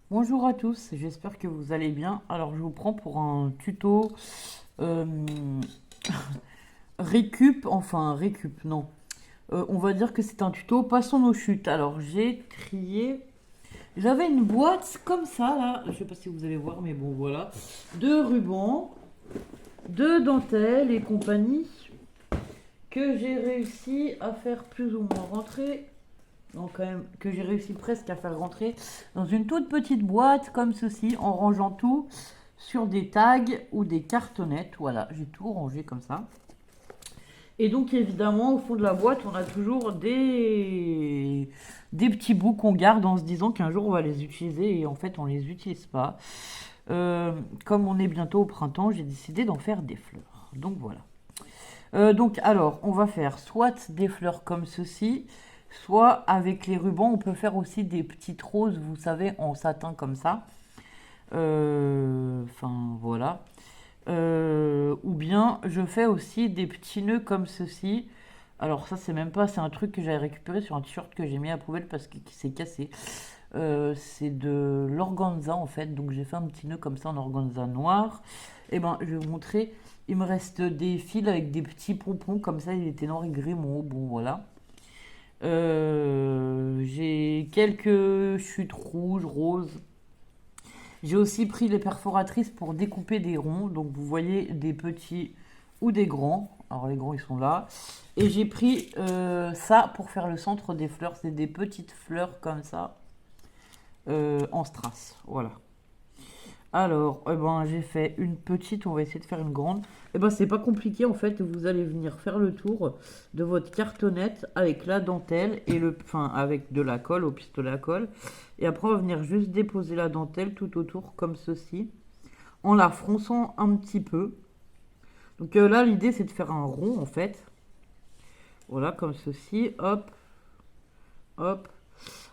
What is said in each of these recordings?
Bonjour à tous, j'espère que vous allez bien. Alors je vous prends pour un tuto euh, récup, non. On va dire que c'est un tuto passons nos chutes. Alors j'ai trié, j'avais une boîte comme ça là, je sais pas si vous allez voir mais bon voilà, de rubans, de dentelles et compagnie que j'ai réussi à faire plus ou moins rentrer. Donc quand même que j'ai réussi presque à faire rentrer dans une toute petite boîte comme ceci en rangeant tout sur des tags ou des cartonnettes. Voilà, j'ai tout rangé comme ça. Et donc évidemment au fond de la boîte on a toujours des petits bouts qu'on garde en se disant qu'un jour on va les utiliser et en fait on les utilise pas. Euh, Comme on est bientôt au printemps, j'ai décidé d'en faire des fleurs. Donc voilà. Donc alors, on va faire soit des fleurs comme ceci, soit avec les rubans, on peut faire aussi des petites roses, vous savez, en satin comme ça. Enfin, voilà. Ou bien, je fais aussi des petits nœuds comme ceci. Alors ça, c'est même pas, c'est un truc que j'avais récupéré sur un t-shirt que j'ai mis à la poubelle parce qu'il s'est cassé. C'est de l'organza en fait, donc j'ai fait un petit nœud comme ça en organza noir. Et ben, je vais vous montrer. Il me reste des fils avec des petits pompons comme ça, il était noir et gris mon haut, bon voilà. J'ai quelques chutes rouges, roses. J'ai aussi pris les perforatrices pour découper des ronds, donc vous voyez des petits ou des grands. Alors les grands ils sont là. Et j'ai pris ça pour faire le centre des fleurs, c'est des petites fleurs comme ça en strass, voilà. Alors, eh ben, j'ai fait une petite, on va essayer de faire une grande. Eh ben, c'est pas compliqué en fait, vous allez venir faire le tour de votre cartonnette avec la dentelle et enfin, avec de la colle au pistolet à colle. Et après, on va venir juste déposer la dentelle tout autour comme ceci, en la fronçant un petit peu. Donc là, l'idée c'est de faire un rond en fait. Voilà, comme ceci, hop, hop.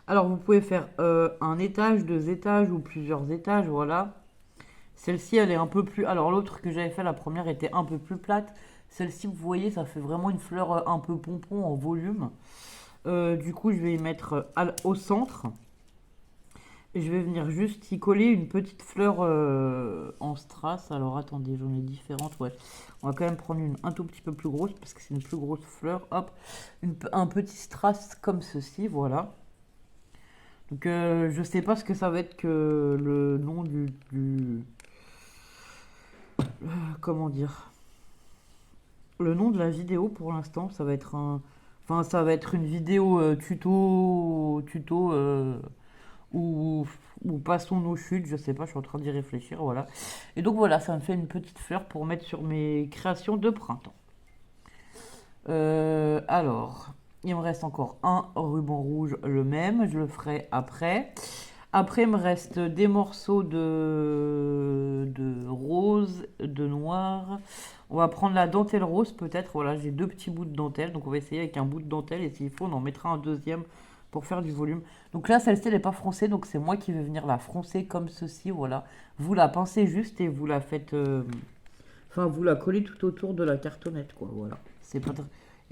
Alors, vous pouvez faire un étage, deux étages ou plusieurs étages, voilà. Celle-ci, elle est un peu plus. Alors, l'autre que j'avais fait, la première, était un peu plus plate. Celle-ci, vous voyez, ça fait vraiment une fleur un peu pompon en volume. Du coup, je vais y mettre au centre. Et je vais venir juste y coller une petite fleur en strass. Alors, attendez, j'en ai différentes. Ouais. On va quand même prendre une un tout petit peu plus grosse parce que c'est une plus grosse fleur. Hop, un petit strass comme ceci, voilà. Donc, je sais pas ce que ça va être que le nom comment dire, le nom de la vidéo pour l'instant, ça va être un. Enfin, ça va être une vidéo tuto ou, ou passons nos chutes, je sais pas, je suis en train d'y réfléchir, voilà. Et donc voilà, ça me fait une petite fleur pour mettre sur mes créations de printemps. Alors, il me reste encore un ruban rouge, le même, je le ferai après. Après, il me reste des morceaux de rose, de noir. On va prendre la dentelle rose peut-être. Voilà, j'ai deux petits bouts de dentelle. Donc on va essayer avec un bout de dentelle. Et s'il faut, on en mettra un deuxième pour faire du volume. Donc là, celle-ci, elle n'est pas froncée. Donc c'est moi qui vais venir la froncer comme ceci. Voilà. Vous la pincez juste et vous la faites... Enfin, vous la collez tout autour de la cartonnette, quoi. Voilà. C'est pas...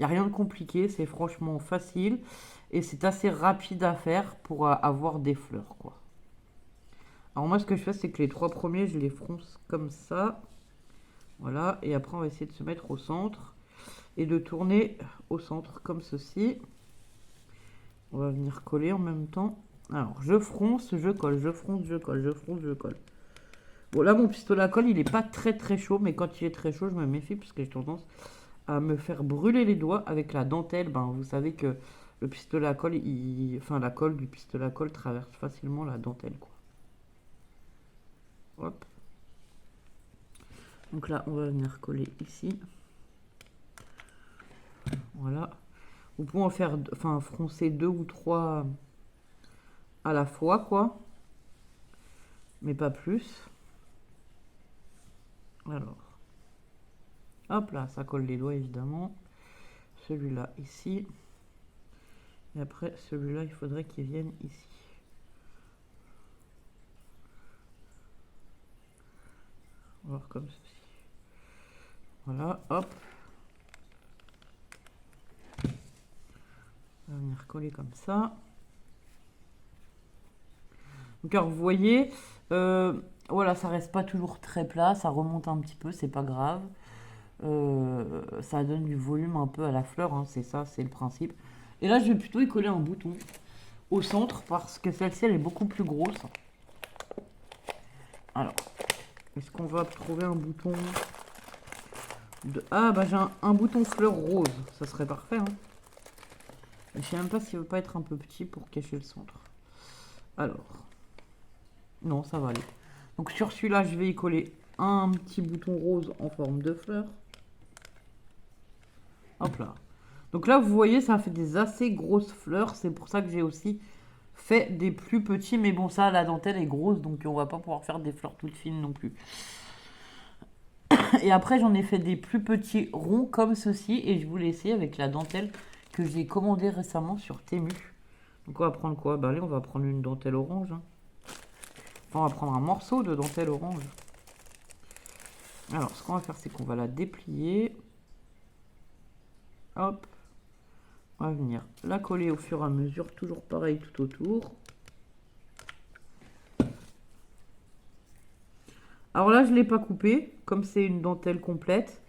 Il n'y a rien de compliqué. C'est franchement facile. Et c'est assez rapide à faire pour avoir des fleurs, quoi. Alors moi, ce que je fais, c'est que les trois premiers, je les fronce comme ça. Voilà. Et après, on va essayer de se mettre au centre et de tourner au centre comme ceci. On va venir coller en même temps. Alors, je fronce, je colle, je fronce, je colle, je fronce, je colle. Bon, là, mon pistolet à colle, il n'est pas très très chaud, mais quand il est très chaud, je me méfie parce que j'ai tendance à me faire brûler les doigts avec la dentelle. Ben, vous savez que le pistolet à colle, enfin, la colle du pistolet à colle traverse facilement la dentelle, quoi. Hop. Donc là, on va venir coller ici. Voilà. Vous pouvez en faire, enfin, froncer deux ou trois à la fois, quoi. Mais pas plus. Alors, hop là, ça colle les doigts, évidemment. Celui-là, ici. Et après, celui-là, il faudrait qu'il vienne ici. On va voir comme ceci. Voilà, hop. On va venir coller comme ça. Donc alors vous voyez, voilà, ça reste pas toujours très plat, ça remonte un petit peu, c'est pas grave. Ça donne du volume un peu à la fleur, hein, c'est ça, c'est le principe. Et là, je vais plutôt y coller un bouton au centre parce que celle-ci, elle est beaucoup plus grosse. Alors, est-ce qu'on va trouver un bouton de... Ah, bah j'ai un bouton fleur rose, ça serait parfait. Hein. Je sais même pas s'il veut pas être un peu petit pour cacher le centre. Alors, non, ça va aller. Donc sur celui-là, je vais y coller un petit bouton rose en forme de fleur. Hop là. Donc là, vous voyez, ça fait des assez grosses fleurs. C'est pour ça que j'ai aussi fait des plus petits. Mais bon, ça, la dentelle est grosse, donc on va pas pouvoir faire des fleurs toutes fines non plus. Et après, j'en ai fait des plus petits ronds comme ceci. Et je vous l'ai essayé avec la dentelle que j'ai commandée récemment sur Temu. Donc on va prendre quoi? Bah allez, on va prendre une dentelle orange. Hein. Enfin, on va prendre un morceau de dentelle orange. Alors, ce qu'on va faire, c'est qu'on va la déplier. Hop. On va venir la coller au fur et à mesure, toujours pareil tout autour. Alors là, je ne l'ai pas coupé, comme c'est une dentelle complète.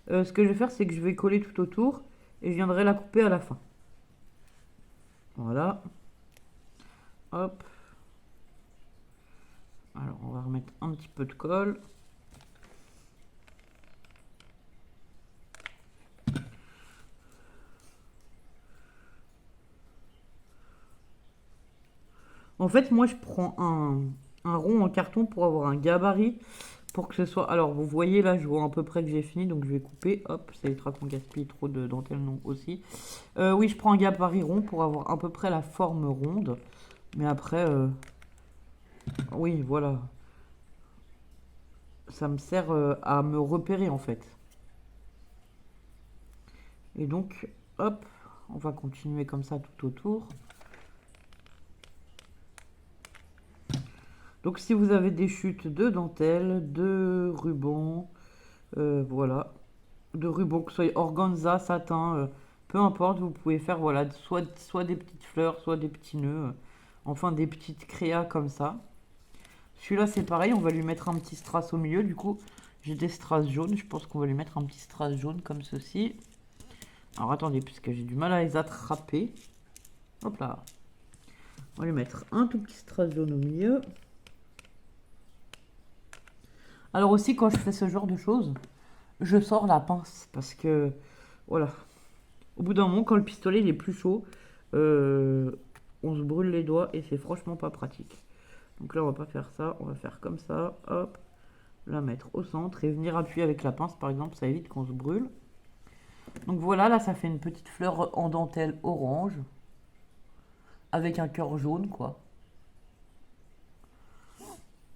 Ce que je vais faire, c'est que je vais coller tout autour et je viendrai la couper à la fin. Voilà. Hop. Alors, on va remettre un petit peu de colle. En fait, moi, je prends un rond en carton pour avoir un gabarit. Pour que ce soit... Alors, vous voyez, là, je vois à peu près que j'ai fini. Donc, je vais couper. Hop, ça évitera qu'on gaspille trop de dentelle, non, aussi. Oui, je prends un gabarit rond pour avoir à peu près la forme ronde. Mais après... oui, voilà. Ça me sert à me repérer, en fait. Et donc, hop, on va continuer comme ça tout autour. Donc si vous avez des chutes de dentelle, de ruban, voilà, de ruban, que ce soit organza, satin, peu importe, vous pouvez faire voilà, soit des petites fleurs, soit des petits nœuds, enfin des petites créas comme ça. Celui-là c'est pareil, on va lui mettre un petit strass au milieu, du coup j'ai des strass jaunes, je pense qu'on va lui mettre un petit strass jaune comme ceci. Alors attendez, puisque j'ai du mal à les attraper. Hop là. On va lui mettre un tout petit strass jaune au milieu. Alors aussi, quand je fais ce genre de choses, je sors la pince parce que, voilà, au bout d'un moment, quand le pistolet il est plus chaud, on se brûle les doigts et c'est franchement pas pratique. Donc là, on va pas faire ça, on va faire comme ça, hop, la mettre au centre et venir appuyer avec la pince, par exemple, ça évite qu'on se brûle. Donc voilà, là, ça fait une petite fleur en dentelle orange avec un cœur jaune, quoi.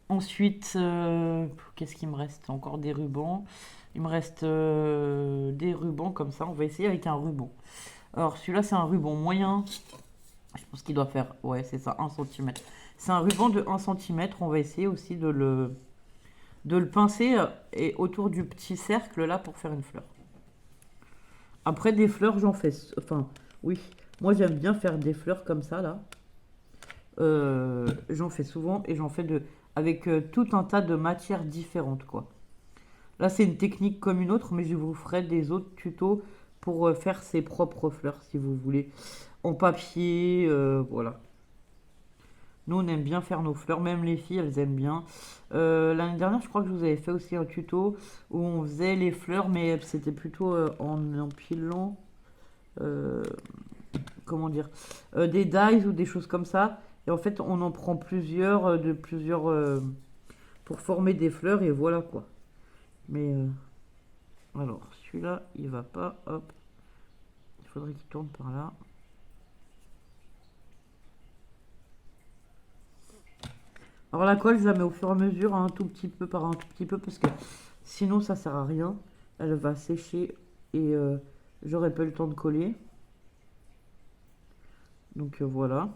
Ensuite, qu'est-ce qu'il me reste? Encore des rubans. Il me reste des rubans comme ça. On va essayer avec un ruban. Alors, celui-là, c'est un ruban moyen. Je pense qu'il doit faire, ouais, c'est ça, 1 cm. C'est un ruban de 1 cm. On va essayer aussi de le pincer et autour du petit cercle là pour faire une fleur. Après, des fleurs, j'en fais. Enfin, oui. Moi, j'aime bien faire des fleurs comme ça là. J'en fais souvent et j'en fais avec tout un tas de matières différentes, quoi. Là, c'est une technique comme une autre, mais je vous ferai des autres tutos pour faire ses propres fleurs, si vous voulez. En papier, voilà. Nous, on aime bien faire nos fleurs, même les filles, elles aiment bien. L'année dernière, je crois que je vous avais fait aussi un tuto où on faisait les fleurs, mais c'était plutôt en empilant, euh, comment dire, des dies ou des choses comme ça. Et en fait, on en prend plusieurs, pour former des fleurs, et voilà quoi. Mais alors, celui-là, il va pas. Hop, il faudrait qu'il tourne par là. Alors la colle, je la mets au fur et à mesure, un tout petit peu par un tout petit peu, parce que sinon ça sert à rien. Elle va sécher et j'aurai pas le temps de coller. Donc voilà.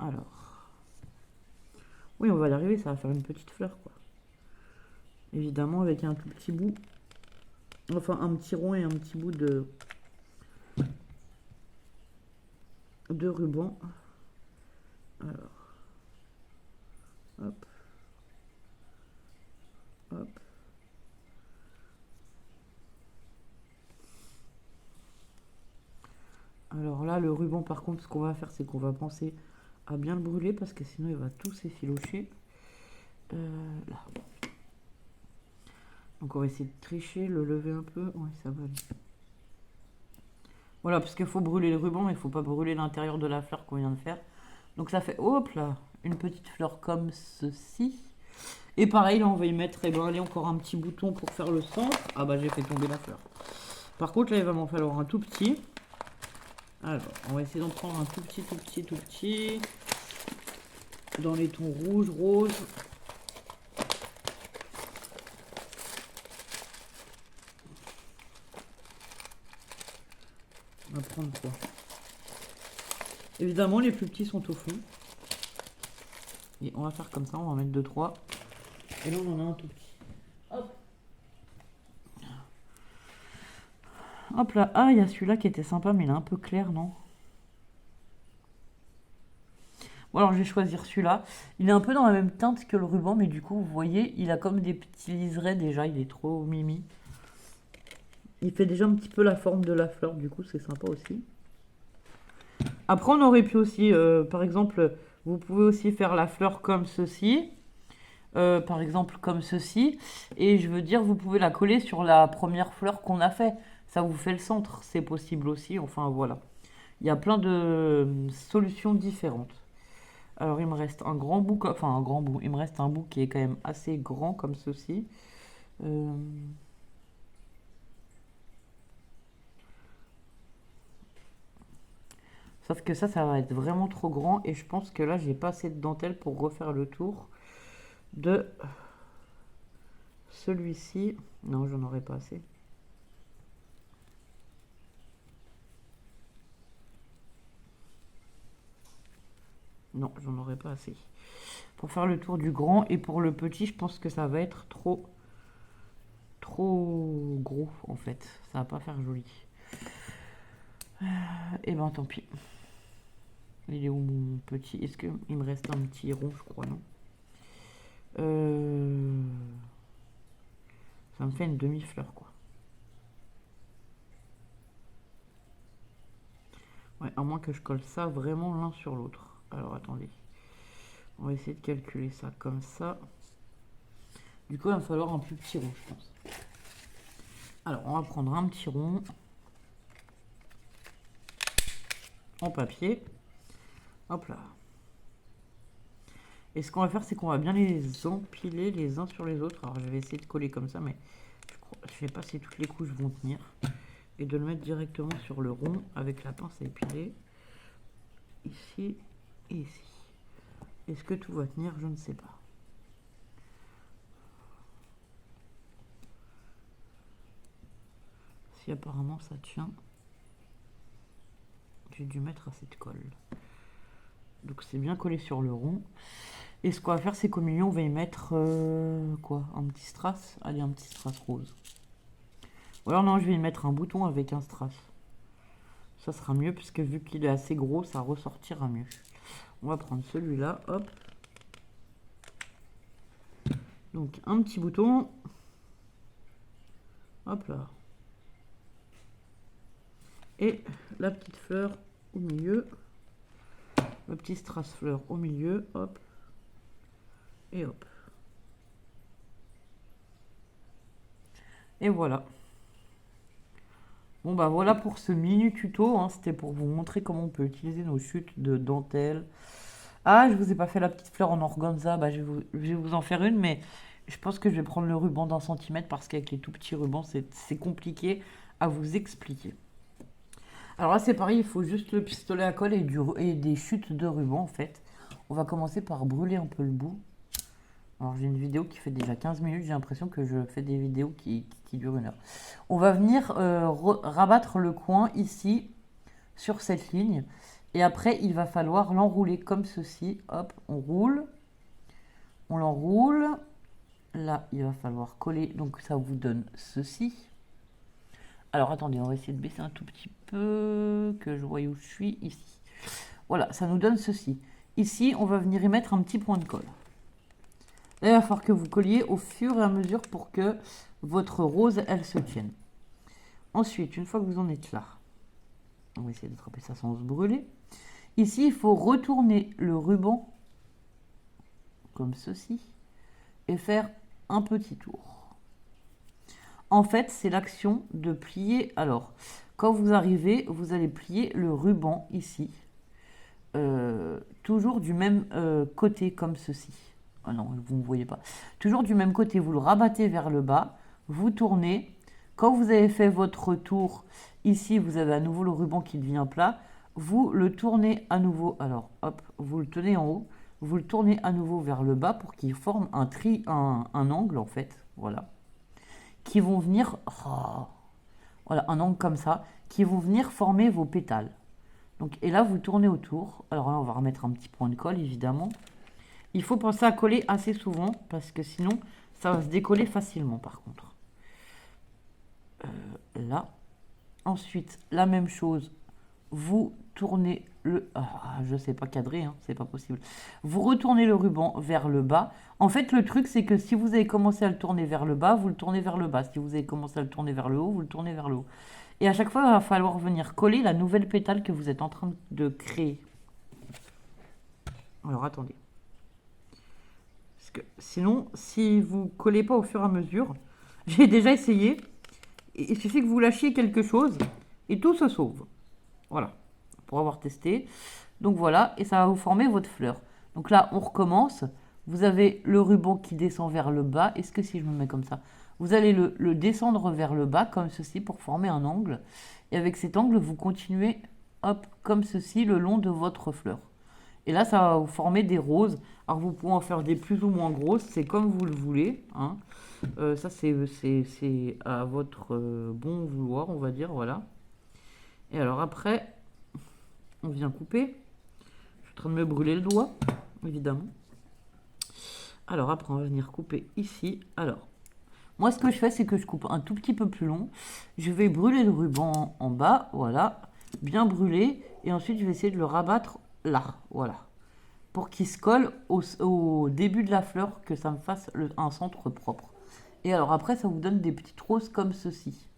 Alors, oui, on va y arriver, ça va faire une petite fleur, quoi. Évidemment, avec un tout petit bout. Enfin, un petit rond et un petit bout de... de ruban. Alors, hop, hop. Alors là, le ruban, par contre, ce qu'on va faire, c'est qu'on va penser à bien le brûler parce que sinon il va tout s'effilocher. Là. Donc on va essayer de tricher, le lever un peu. Ouais, ça va aller. Voilà, parce qu'il faut brûler le ruban, mais il ne faut pas brûler l'intérieur de la fleur qu'on vient de faire. Donc ça fait, hop là, une petite fleur comme ceci. Et pareil, là on va y mettre, et ben allez, encore un petit bouton pour faire le centre. Ah bah j'ai fait tomber la fleur. Par contre là il va m'en falloir un tout petit. Alors on va essayer d'en prendre un tout petit, tout petit, tout petit. Dans les tons rouge, rose. On va prendre quoi? Évidemment les plus petits sont au fond. Et on va faire comme ça, on va en mettre 2-3. Et là on en a un tout petit. Hop. Hop là, ah il y a celui-là qui était sympa mais il est un peu clair, non? Bon alors je vais choisir celui-là. Il est un peu dans la même teinte que le ruban, mais du coup vous voyez, il a comme des petits liserés déjà, il est trop mimi. Il fait déjà un petit peu la forme de la fleur, du coup c'est sympa aussi. Après on aurait pu aussi, par exemple, vous pouvez aussi faire la fleur comme ceci. Par exemple comme ceci. Et je veux dire, vous pouvez la coller sur la première fleur qu'on a fait. Ça vous fait le centre, c'est possible aussi. Enfin voilà. Il y a plein de solutions différentes. Alors il me reste un grand bout, enfin un grand bout. Il me reste un bout qui est quand même assez grand comme ceci. Euh, Sauf que ça va être vraiment trop grand. Et je pense que là, j'ai pas assez de dentelle pour refaire le tour de celui-ci. Non, j'en aurais pas assez. Non, j'en aurais pas assez. Pour faire le tour du grand et pour le petit, je pense que ça va être trop gros en fait. Ça va pas faire joli. Et ben tant pis. Il est où mon petit? Est-ce qu'il me reste un petit rond, je crois, non? Ça me fait une demi-fleur, quoi. Ouais, à moins que je colle ça vraiment l'un sur l'autre. Alors attendez. On va essayer de calculer ça comme ça. Du coup, il va falloir un plus petit rond, je pense. Alors, on va prendre un petit rond en papier. Hop là. Et ce qu'on va faire, c'est qu'on va bien les empiler les uns sur les autres. Alors, je vais essayer de coller comme ça, mais je ne sais pas si toutes les couches vont tenir. Et de le mettre directement sur le rond avec la pince à épiler. Ici et ici. Est-ce que tout va tenir? Je ne sais pas. Si apparemment ça tient, j'ai dû mettre assez de colle. Donc c'est bien collé sur le rond. Et ce qu'on va faire, c'est qu'au milieu, on va y mettre quoi? Un petit strass? Allez, un petit strass rose. Ou alors non, je vais y mettre un bouton avec un strass. Ça sera mieux, puisque vu qu'il est assez gros, ça ressortira mieux. On va prendre celui-là, hop. Donc un petit bouton. Hop là. Et la petite fleur au milieu. Le petit strass fleur au milieu, hop. Et hop. Et voilà. Bon bah voilà pour ce mini tuto, hein. C'était pour vous montrer comment on peut utiliser nos chutes de dentelle. Ah, je vous ai pas fait la petite fleur en organza, bah je vais vous en faire une, mais je pense que je vais prendre le ruban d'1 centimètre parce qu'avec les tout petits rubans, c'est compliqué à vous expliquer. Alors là c'est pareil, il faut juste le pistolet à colle et des chutes de ruban en fait. On va commencer par brûler un peu le bout. Alors j'ai une vidéo qui fait déjà 15 minutes, j'ai l'impression que je fais des vidéos qui durent 1 heure. On va venir rabattre le coin ici, sur cette ligne. Et après, il va falloir l'enrouler comme ceci. Hop, on roule. On l'enroule. Là, il va falloir coller. Donc ça vous donne ceci. Alors attendez, on va essayer de baisser un tout petit peu, que je vois où je suis, ici. Voilà, ça nous donne ceci. Ici, on va venir y mettre un petit point de colle. Là, il va falloir que vous colliez au fur et à mesure pour que votre rose, elle se tienne. Ensuite, une fois que vous en êtes là, on va essayer d'attraper ça sans se brûler. Ici, il faut retourner le ruban comme ceci et faire un petit tour. En fait, c'est l'action de plier. Alors, quand vous arrivez, vous allez plier le ruban ici, toujours du même côté comme ceci. Ah non, vous ne voyez pas. Toujours du même côté, vous le rabattez vers le bas, vous tournez. Quand vous avez fait votre tour, ici, vous avez à nouveau le ruban qui devient plat. Vous le tournez à nouveau. Alors, hop, vous le tenez en haut. Vous le tournez à nouveau vers le bas pour qu'il forme un angle, en fait. Voilà. Qui vont venir... Oh, voilà, un angle comme ça. Qui vont venir former vos pétales. Donc, et là, vous tournez autour. Alors là, on va remettre un petit point de colle, évidemment. Il faut penser à coller assez souvent, parce que sinon, ça va se décoller facilement, par contre. Là. Ensuite, la même chose. Vous tournez le... Ah, je sais pas cadrer, hein, c'est pas possible. Vous retournez le ruban vers le bas. En fait, le truc, c'est que si vous avez commencé à le tourner vers le bas, vous le tournez vers le bas. Si vous avez commencé à le tourner vers le haut, vous le tournez vers le haut. Et à chaque fois, il va falloir venir coller la nouvelle pétale que vous êtes en train de créer. Alors, attendez. Parce que sinon, si vous ne collez pas au fur et à mesure, j'ai déjà essayé. Il suffit que vous lâchiez quelque chose et tout se sauve. Voilà, pour avoir testé. Donc voilà, et ça va vous former votre fleur. Donc là, on recommence. Vous avez le ruban qui descend vers le bas. Est-ce que si je me mets comme ça, vous allez le descendre vers le bas, comme ceci, pour former un angle. Et avec cet angle, vous continuez, hop, comme ceci, le long de votre fleur. Et là, ça va vous former des roses. Alors, vous pouvez en faire des plus ou moins grosses. C'est comme vous le voulez. Hein. Ça, c'est à votre bon vouloir, on va dire. Voilà. Et alors après, on vient couper. Je suis en train de me brûler le doigt, évidemment. Alors après, on va venir couper ici. Alors, moi, ce que je fais, c'est que je coupe un tout petit peu plus long. Je vais brûler le ruban en bas. Voilà. Bien brûlé. Et ensuite, je vais essayer de le rabattre là. Voilà. Pour qu'il se colle au début de la fleur, que ça me fasse un centre propre. Et alors après, ça vous donne des petites roses comme ceci.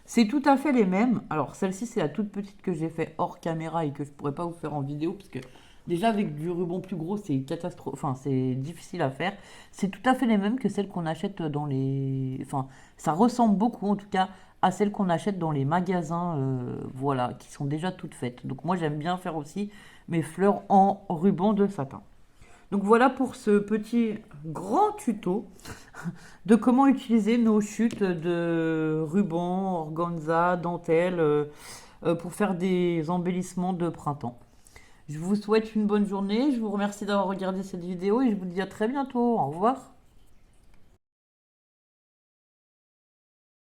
C'est tout à fait les mêmes. Alors celle-ci, c'est la toute petite que j'ai fait hors caméra et que je pourrais pas vous faire en vidéo parce que déjà avec du ruban plus gros, c'est catastrophe. Enfin, c'est difficile à faire. C'est tout à fait les mêmes que celles qu'on achète dans les. Enfin, ça ressemble beaucoup en tout cas à celles qu'on achète dans les magasins, voilà, qui sont déjà toutes faites. Donc moi, j'aime bien faire aussi mes fleurs en ruban de satin. Donc voilà pour ce petit grand tuto de comment utiliser nos chutes de ruban, organza, dentelle pour faire des embellissements de printemps. Je vous souhaite une bonne journée, je vous remercie d'avoir regardé cette vidéo et je vous dis à très bientôt. Au revoir.